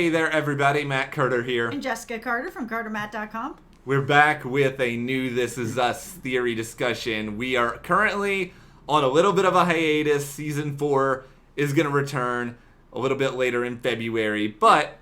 Hey there, everybody. Matt Carter here. And Jessica Carter from CARTERMATT.com. We're back with a new This Is Us theory discussion. We are currently on a little bit of a hiatus. Season 4 is going to return a little bit later in February, but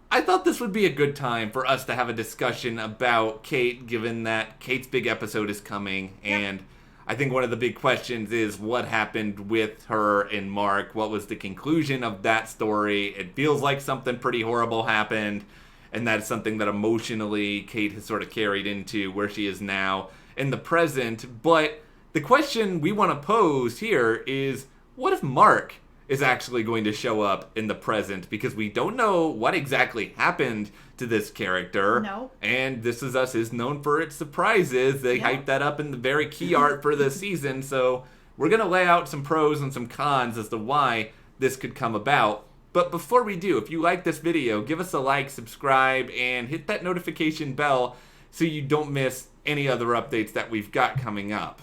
I thought this would be a good time for us to have a discussion about Kate, given that Kate's big episode is coming, and I think one of the big questions is what happened with her and Mark. What was the conclusion of that story? It feels like something pretty horrible happened, and that's something that emotionally Kate has sort of carried into where she is now in the present. But the question we want to pose here is, what if Mark is actually going to show up in the present? Because we don't know what exactly happened to this character. No. And This Is Us is known for its surprises. They hyped that up in the very key art for the season. So we're going to lay out some pros and some cons as to why this could come about. But before we do, if you like this video, give us a like, subscribe, and hit that notification bell so you don't miss any other updates that we've got coming up.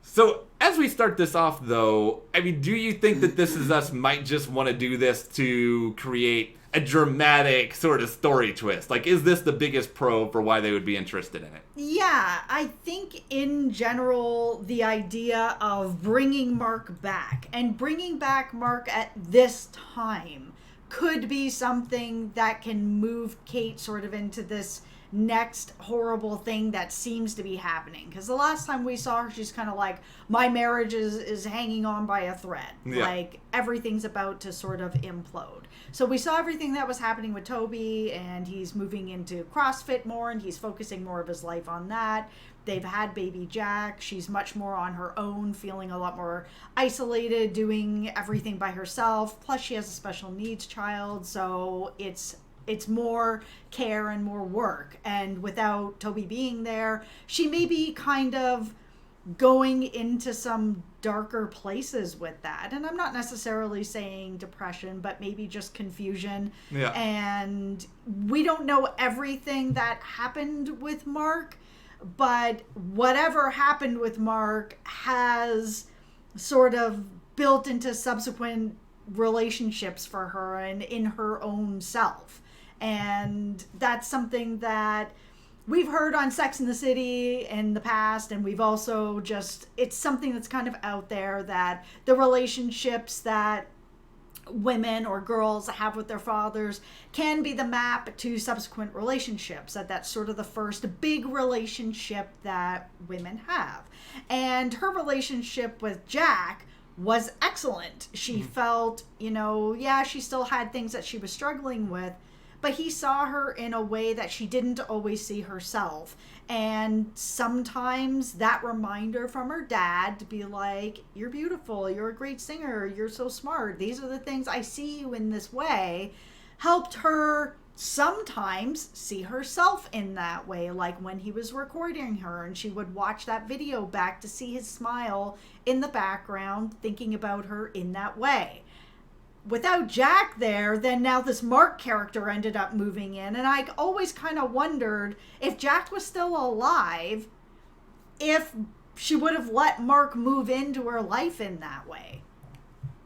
So, as we start this off, though, I mean, do you think that This Is Us might just want to do this to create a dramatic sort of story twist? Like, is this the biggest pro for why they would be interested in it? Yeah, I think in general, the idea of bringing Mark back and bringing back Mark at this time could be something that can move Kate sort of into this next horrible thing that seems to be happening. Because the last time we saw her, she's kind of like, my marriage is hanging on by a thread. Yeah. Like, everything's about to sort of implode. So we saw everything that was happening with Toby, and he's moving into CrossFit more, and he's focusing more of his life on that. They've had baby Jack. She's much more on her own, feeling a lot more isolated, doing everything by herself. Plus, she has a special needs child, so it's more care and more work. And without Toby being there, she may be kind of going into some darker places with that. And I'm not necessarily saying depression, but maybe just confusion. Yeah. And we don't know everything that happened with Mark, but whatever happened with Mark has sort of built into subsequent relationships for her and in her own self. And that's something that we've heard on Sex and the City in the past, and we've also it's something that's kind of out there, that the relationships that women or girls have with their fathers can be the map to subsequent relationships. That's sort of the first big relationship that women have. And her relationship with Jack was excellent. She felt, she still had things that she was struggling with, but he saw her in a way that she didn't always see herself. And sometimes that reminder from her dad to be like, you're beautiful, you're a great singer, you're so smart, these are the things I see you in this way, helped her sometimes see herself in that way. Like when he was recording her and she would watch that video back to see his smile in the background, thinking about her in that way. Without Jack there, then now this Mark character ended up moving in. And I always kind of wondered, if Jack was still alive, if she would have let Mark move into her life in that way.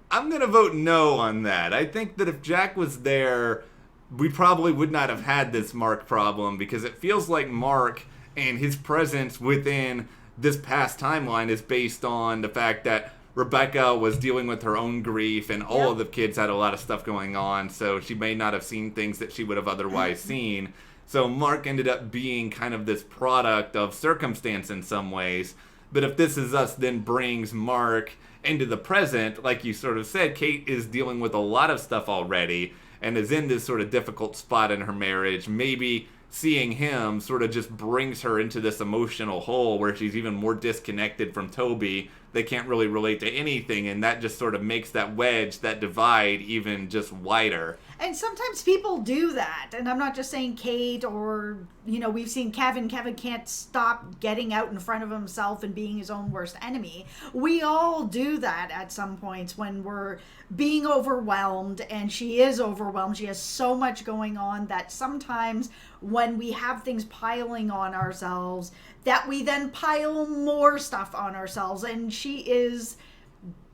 I'm going to vote no on that. I think that if Jack was there, we probably would not have had this Mark problem, because it feels like Mark and his presence within this past timeline is based on the fact that Rebecca was dealing with her own grief, and all of the kids had a lot of stuff going on, so she may not have seen things that she would have otherwise seen. So Mark ended up being kind of this product of circumstance in some ways. But if This Is Us then brings Mark into the present, like you sort of said, Kate is dealing with a lot of stuff already and is in this sort of difficult spot in her marriage. Maybe seeing him sort of just brings her into this emotional hole where she's even more disconnected from Toby. They can't really relate to anything, and that just sort of makes that wedge, that divide, even just wider. And sometimes people do that, and I'm not just saying Kate or, we've seen Kevin. Kevin can't stop getting out in front of himself and being his own worst enemy. We all do that at some points when we're being overwhelmed, and she is overwhelmed. She has so much going on that sometimes when we have things piling on ourselves, that we then pile more stuff on ourselves, and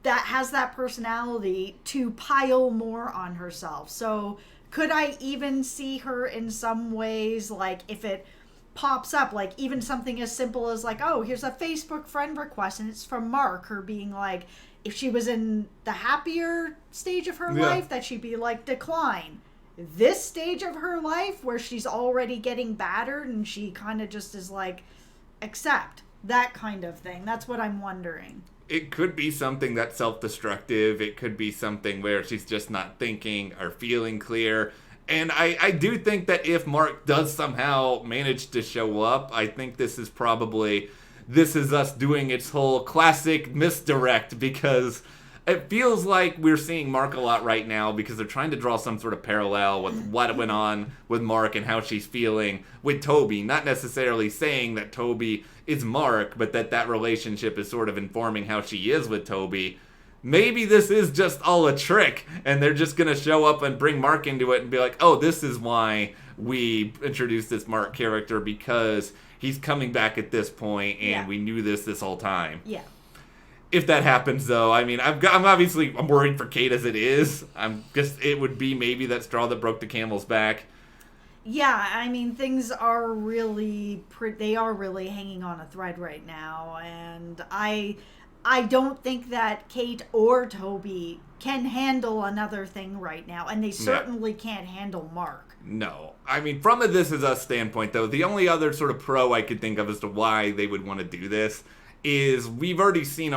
that has that personality to pile more on herself. So could I even see her in some ways, like if it pops up, like even something as simple as like, oh, here's a Facebook friend request and it's from Mark, her being like, if she was in the happier stage of her life, that she'd be like, decline. This stage of her life where she's already getting battered and she kind of just is like, accept. That kind of thing. That's what I'm wondering. It could be something that's self-destructive. It could be something where she's just not thinking or feeling clear. And I do think that if Mark does somehow manage to show up, I think this is probably This Is Us doing its whole classic misdirect, because it feels like we're seeing Mark a lot right now because they're trying to draw some sort of parallel with what went on with Mark and how she's feeling with Toby. Not necessarily saying that Toby is Mark, but that relationship is sort of informing how she is with Toby. Maybe this is just all a trick, and they're just going to show up and bring Mark into it and be like, oh, this is why we introduced this Mark character, because he's coming back at this point, and we knew this whole time. Yeah. If that happens, though, I mean, I'm worried for Kate as it is. It would be maybe that straw that broke the camel's back. Yeah, I mean, things are really, they are really hanging on a thread right now, and I don't think that Kate or Toby can handle another thing right now, and they certainly can't handle Mark. No. I mean, from a This Is Us standpoint, though, the only other sort of pro I could think of as to why they would want to do this is we've already seen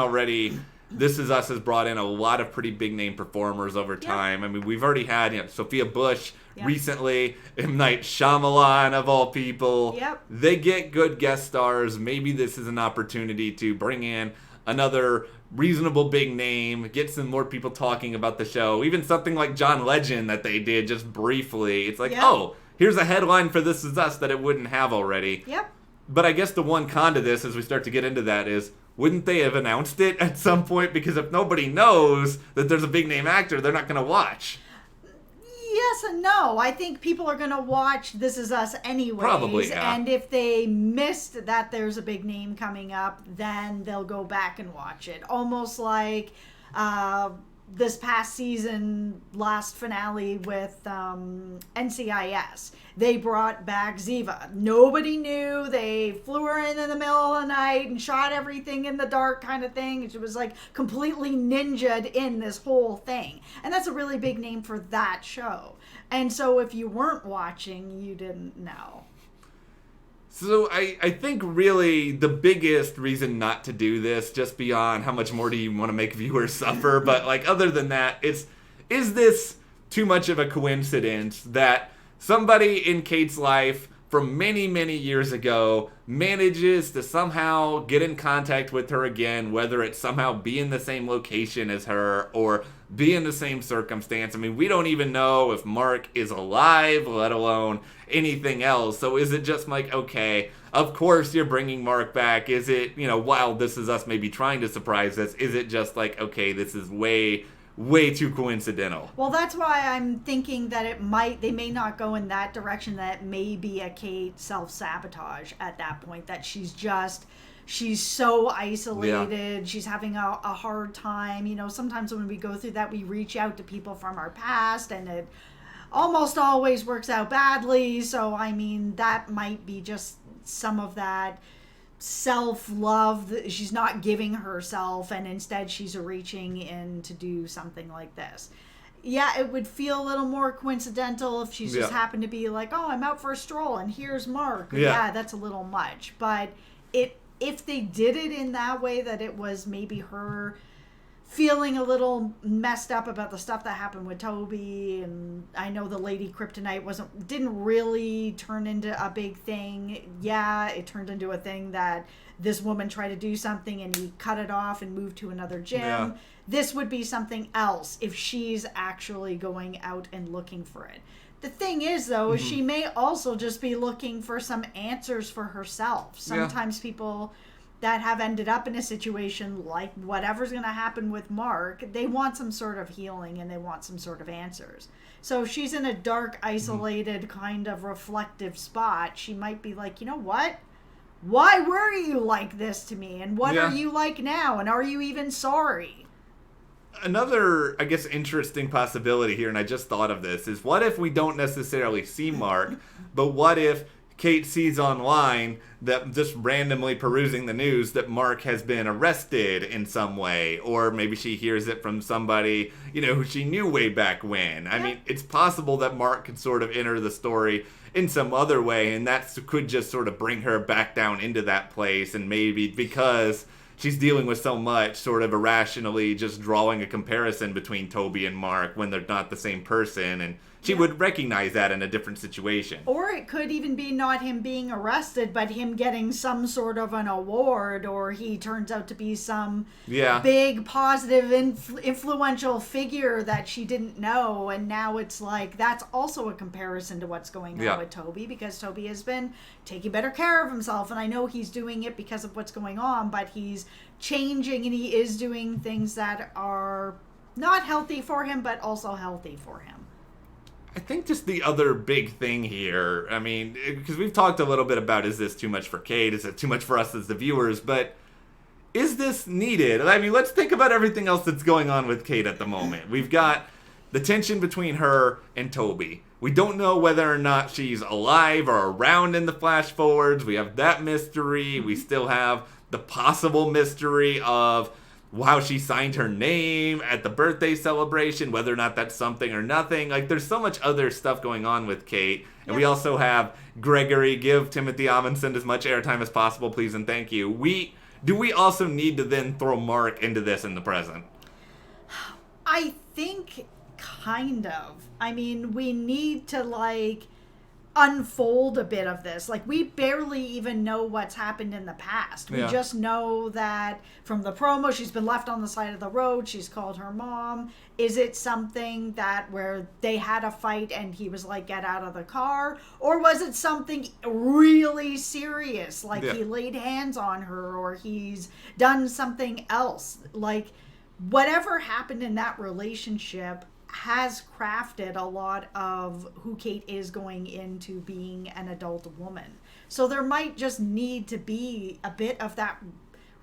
This Is Us has brought in a lot of pretty big name performers over time. I mean, we've already had Sophia Bush recently, M. Night Shyamalan of all people. Yep. They get good guest stars. Maybe this is an opportunity to bring in another reasonable big name, get some more people talking about the show. Even something like John Legend that they did just briefly. It's like, oh, here's a headline for This Is Us that it wouldn't have already. Yep. But I guess the one con to this, as we start to get into that, is wouldn't they have announced it at some point? Because if nobody knows that there's a big name actor, they're not going to watch. Yes and no. I think people are going to watch This Is Us anyways. Probably, yeah. And if they missed that there's a big name coming up, then they'll go back and watch it. Almost like this past season, last finale with NCIS. They brought back Ziva. Nobody knew. They flew her in the middle of the night and shot everything in the dark kind of thing. She was like completely ninja'd in this whole thing. And that's a really big name for that show. And so if you weren't watching, you didn't know. So I think really the biggest reason not to do this, just beyond how much more do you want to make viewers suffer, but like other than that, is this too much of a coincidence that somebody in Kate's life from many, many years ago manages to somehow get in contact with her again, whether it's somehow be in the same location as her or be in the same circumstance? I mean, we don't even know if Mark is alive, let alone anything else. So is it just like, okay, of course you're bringing Mark back? Is it, while This Is Us maybe trying to surprise us, is it just like, okay, this is way too coincidental? Well, that's why I'm thinking that they may not go in that direction, that may be a Kate self-sabotage at that point, that she's so isolated. She's having a hard time. Sometimes when we go through that, we reach out to people from our past, and it almost always works out badly. So, I mean, that might be just some of that self-love that she's not giving herself, and instead she's reaching in to do something like this. Yeah, it would feel a little more coincidental if she's just happened to be like, oh, I'm out for a stroll and here's Mark. Yeah, that's a little much. But if they did it in that way, that it was maybe her feeling a little messed up about the stuff that happened with Toby, and I know the Lady Kryptonite didn't really turn into a big thing. Yeah, it turned into a thing that this woman tried to do something and he cut it off and moved to another gym. Yeah. This would be something else if she's actually going out and looking for it. The thing is, though, is she may also just be looking for some answers for herself. Sometimes people that have ended up in a situation like whatever's going to happen with Mark, they want some sort of healing and they want some sort of answers. So if she's in a dark, isolated, kind of reflective spot, she might be like, you know what? Why were you like this to me? And what are you like now? And are you even sorry? Another, I guess, interesting possibility here, and I just thought of this, is what if we don't necessarily see Mark, but what if Kate sees online that just randomly perusing the news that Mark has been arrested in some way, or maybe she hears it from somebody, who she knew way back when. I mean, it's possible that Mark could sort of enter the story in some other way, and that could just sort of bring her back down into that place, and maybe because she's dealing with so much, sort of irrationally just drawing a comparison between Toby and Mark when they're not the same person, and she would recognize that in a different situation. Or it could even be not him being arrested, but him getting some sort of an award, or he turns out to be some big, positive, influential figure that she didn't know, and now it's like, that's also a comparison to what's going on with Toby, because Toby has been taking better care of himself, and I know he's doing it because of what's going on, but he's changing, and he is doing things that are not healthy for him, but also healthy for him. I think just the other big thing here, I mean, because we've talked a little bit about, is this too much for Kate? Is it too much for us as the viewers? But is this needed? I mean, let's think about everything else that's going on with Kate at the moment. We've got the tension between her and Toby. We don't know whether or not she's alive or around in the flash forwards. We have that mystery. We still have the possible mystery of how she signed her name at the birthday celebration, whether or not that's something or nothing. Like, there's so much other stuff going on with Kate. And we also have Gregory. Give Timothy Amundsen as much airtime as possible, please and thank you. Do we also need to then throw Mark into this in the present? I think kind of. I mean, we need to, unfold a bit of this. We barely even know what's happened in the past. We just know that from the promo, she's been left on the side of the road. She's called her mom. Is it something that where they had a fight and he was like, get out of the car? Or was it something really serious? He laid hands on her, or he's done something else. Whatever happened in that relationship has crafted a lot of who Kate is going into being an adult woman. So there might just need to be a bit of that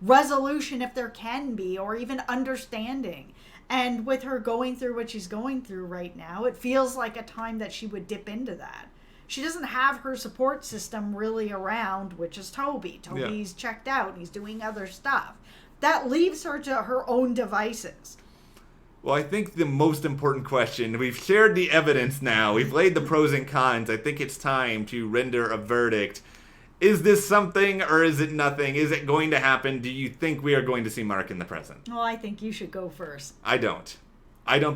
resolution, if there can be, or even understanding. And with her going through what she's going through right now, it feels like a time that she would dip into that. She doesn't have her support system really around, which is Toby. Toby's checked out. He's doing other stuff. That leaves her to her own devices. Well, I think the most important question, we've shared the evidence now, we've laid the pros and cons, I think it's time to render a verdict. Is this something or is it nothing? Is it going to happen? Do you think we are going to see Mark in the present? Well, I think you should go first. I don't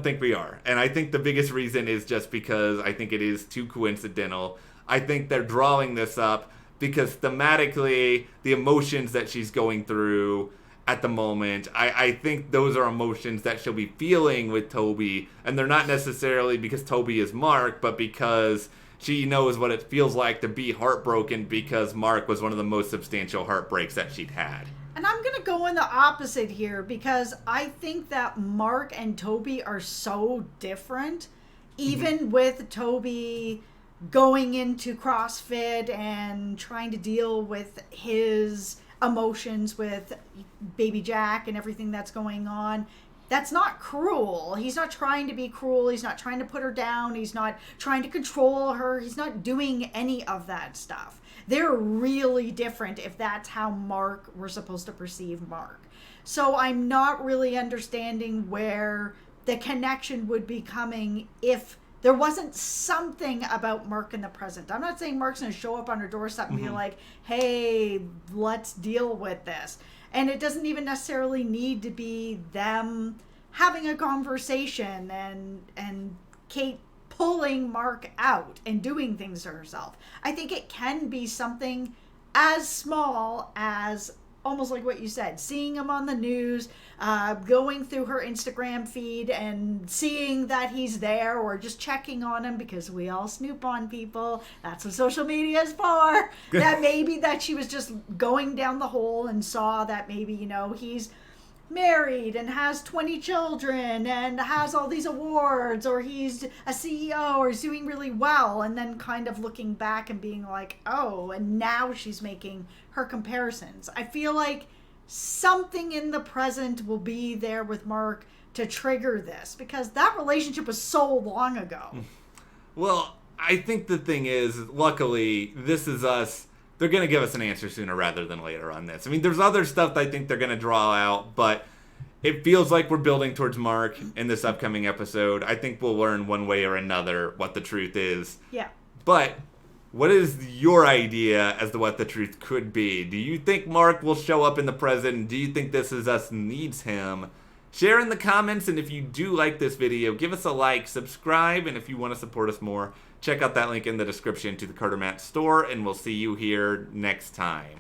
think we are. And I think the biggest reason is just because I think it is too coincidental. I think they're drawing this up because thematically, the emotions that she's going through at the moment, I think those are emotions that she'll be feeling with Toby, and they're not necessarily because Toby is Mark, but because she knows what it feels like to be heartbroken because Mark was one of the most substantial heartbreaks that she'd had. And I'm going to go in the opposite here, because I think that Mark and Toby are so different, even with Toby going into CrossFit and trying to deal with his emotions with baby Jack and everything that's going on. That's not cruel. He's not trying to be cruel. He's not trying to put her down. He's not trying to control her. He's not doing any of that stuff. They're really different if that's how we're supposed to perceive Mark. So I'm not really understanding where the connection would be coming if there wasn't something about Mark in the present. I'm not saying Mark's going to show up on her doorstep and be like, hey, let's deal with this. And it doesn't even necessarily need to be them having a conversation and Kate pulling Mark out and doing things to herself. I think it can be something as small as, almost like what you said, seeing him on the news, going through her Instagram feed and seeing that he's there, or just checking on him, because we all snoop on people. That's what social media is for. That maybe that she was just going down the hole and saw that maybe, he's married and has 20 children and has all these awards, or he's a CEO or he's doing really well, and then kind of looking back and being like, oh, and now she's making her comparisons. I feel like something in the present will be there with Mark to trigger this, because that relationship was so long ago. Well, I think the thing is, luckily, This Is Us, they're going to give us an answer sooner rather than later on this. I mean, there's other stuff that I think they're going to draw out, but it feels like we're building towards Mark in this upcoming episode. I think we'll learn one way or another what the truth is. Yeah. But what is your idea as to what the truth could be? Do you think Mark will show up in the present? Do you think This Is Us needs him? Share in the comments, and if you do like this video, give us a like, subscribe, and if you want to support us more, check out that link in the description to the CARTERMATT store, and we'll see you here next time.